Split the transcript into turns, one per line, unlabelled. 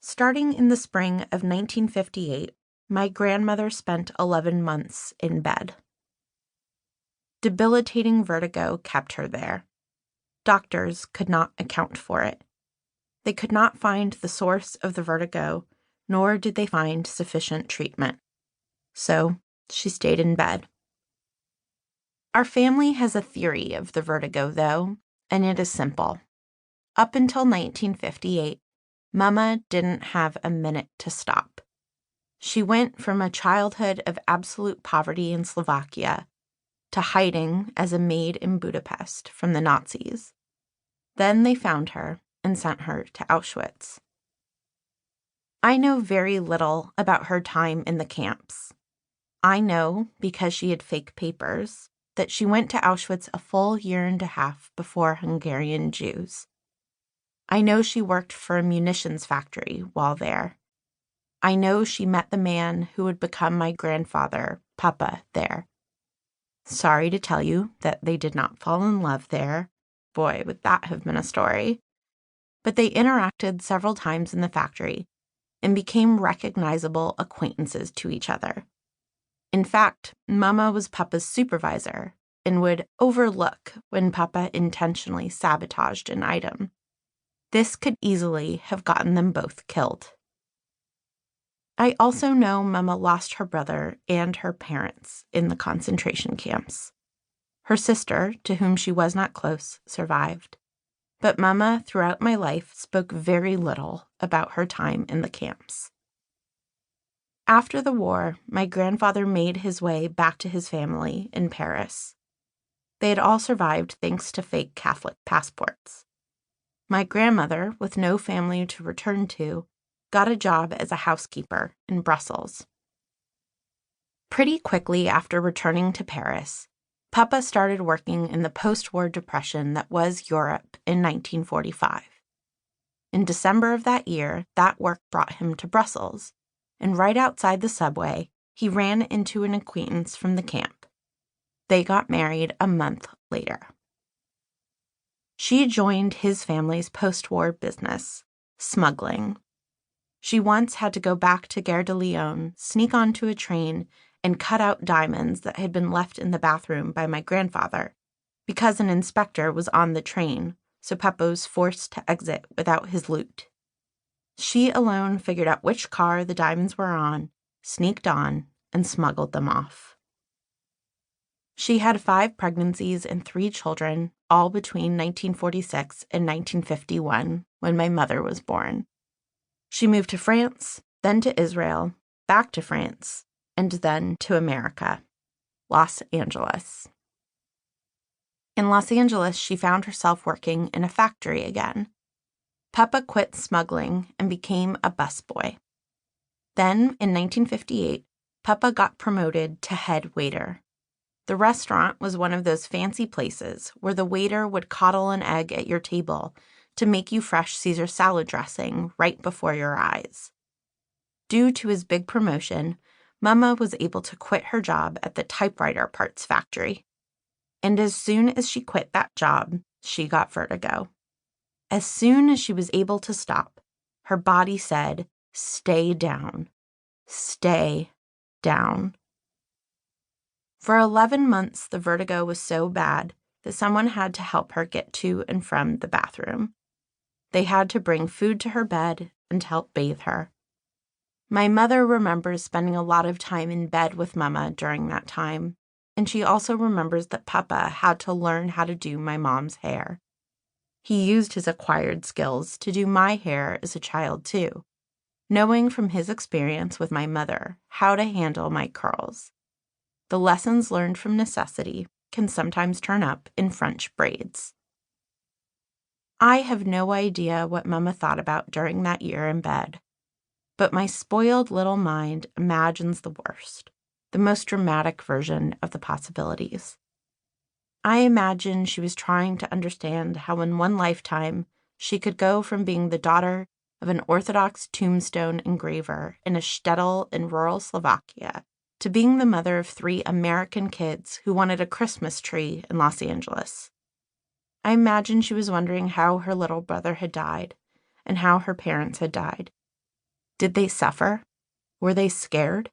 Starting in the spring of 1958, my grandmother spent 11 months in bed. Debilitating vertigo kept her there. Doctors could not account for it. They could not find the source of the vertigo, nor did they find sufficient treatment. So she stayed in bed. Our family has a theory of the vertigo, though, and it is simple. Up until 1958, Mama didn't have a minute to stop. She went from a childhood of absolute poverty in Slovakia to hiding as a maid in Budapest from the Nazis. Then they found her and sent her to Auschwitz. I know very little about her time in the camps. I know, because she had fake papers, that she went to Auschwitz a full year and a half before Hungarian Jews. I know she worked for a munitions factory while there. I know she met the man who would become my grandfather, Papa, there. Sorry to tell you that they did not fall in love there. Boy, would that have been a story. But they interacted several times in the factory and became recognizable acquaintances to each other. In fact, Mama was Papa's supervisor and would overlook when Papa intentionally sabotaged an item. This could easily have gotten them both killed. I also know Mama lost her brother and her parents in the concentration camps. Her sister, to whom she was not close, survived. But Mama, throughout my life, spoke very little about her time in the camps. After the war, my grandfather made his way back to his family in Paris. They had all survived thanks to fake Catholic passports. My grandmother, with no family to return to, got a job as a housekeeper in Brussels. Pretty quickly after returning to Paris, Papa started working in the post-war depression that was Europe in 1945. In December of that year, that work brought him to Brussels, and right outside the subway, he ran into an acquaintance from the camp. They got married a month later. She joined his family's post-war business, smuggling. She once had to go back to Gare de Lyon, sneak onto a train, and cut out diamonds that had been left in the bathroom by my grandfather, because an inspector was on the train, so Papa was forced to exit without his loot. She alone figured out which car the diamonds were on, sneaked on, and smuggled them off. She had 5 pregnancies and 3 children, all between 1946 and 1951, when my mother was born. She moved to France, then to Israel, back to France, and then to America, Los Angeles. In Los Angeles, she found herself working in a factory again. Papa quit smuggling and became a busboy. Then, in 1958, Papa got promoted to head waiter. The restaurant was one of those fancy places where the waiter would coddle an egg at your table to make you fresh Caesar salad dressing right before your eyes. Due to his big promotion, Mama was able to quit her job at the typewriter parts factory. And as soon as she quit that job, she got vertigo. As soon as she was able to stop, her body said, "Stay down. Stay down." For 11 months, the vertigo was so bad that someone had to help her get to and from the bathroom. They had to bring food to her bed and help bathe her. My mother remembers spending a lot of time in bed with Mama during that time, and she also remembers that Papa had to learn how to do my mom's hair. He used his acquired skills to do my hair as a child, too, knowing from his experience with my mother how to handle my curls. The lessons learned from necessity can sometimes turn up in French braids. I have no idea what Mama thought about during that year in bed, but my spoiled little mind imagines the worst, the most dramatic version of the possibilities. I imagine she was trying to understand how in one lifetime she could go from being the daughter of an Orthodox tombstone engraver in a shtetl in rural Slovakia to being the mother of 3 American kids who wanted a Christmas tree in Los Angeles. I imagine she was wondering how her little brother had died and how her parents had died, Did they suffer? Were they scared?